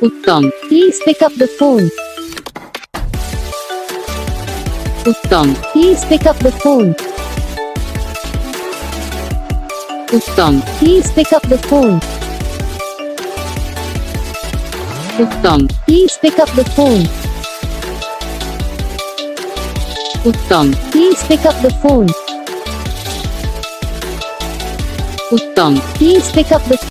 Uttam, please pick up the phone. Uttam, please pick up the phone. Uttam, please pick up the phone. Uttam, please pick up the phone. Uttam, please pick up the phone. Uttam, please pick up the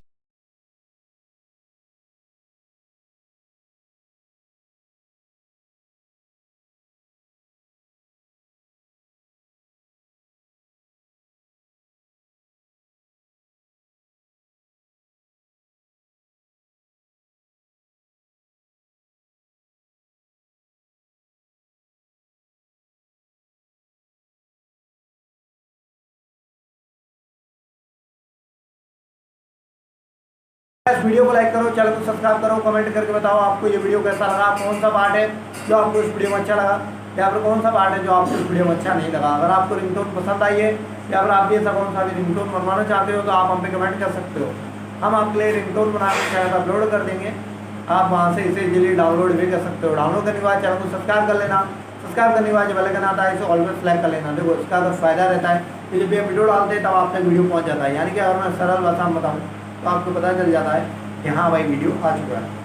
इस video को like करो, channel को subscribe करो, comment करके बताओ आपको ये video कैसा लगा, कौन सा पार्ट है जो आपको इस वीडियो में अच्छा लगा या फिर कौन सा पार्ट है जो आपको इस वीडियो में अच्छा नहीं लगा। अगर आपको रिंगटोन पसंद आई है या फिर आप भी ऐसा कौन सा भी रिंगटोन बनवाना चाहते हो तो आप हम पे कमेंट कर सकते हो। हम आपके लिए रिंगटोन बना के चैनल पर अपलोड कर देंगे, आप वहाँ से इसे इजीली डाउनलोड भी कर सकते हो। डाउनलोड करने के बाद चैनल को सब्सक्राइब कर लेना, सब्सक्राइब करने के बाद जब बेल आइकन आता है इसे ऑलवेज सेलेक्ट कर लेना। देखो इसका अगर फ़ायदा रहता है कि जब ये वीडियो डालते हैं तब आप तक वीडियो पहुँच जाता है, यानी कि अगर मैं सरल भाषा में बताऊँ तो आपको पता चल जाता है कि हाँ भाई वीडियो आ चुका है।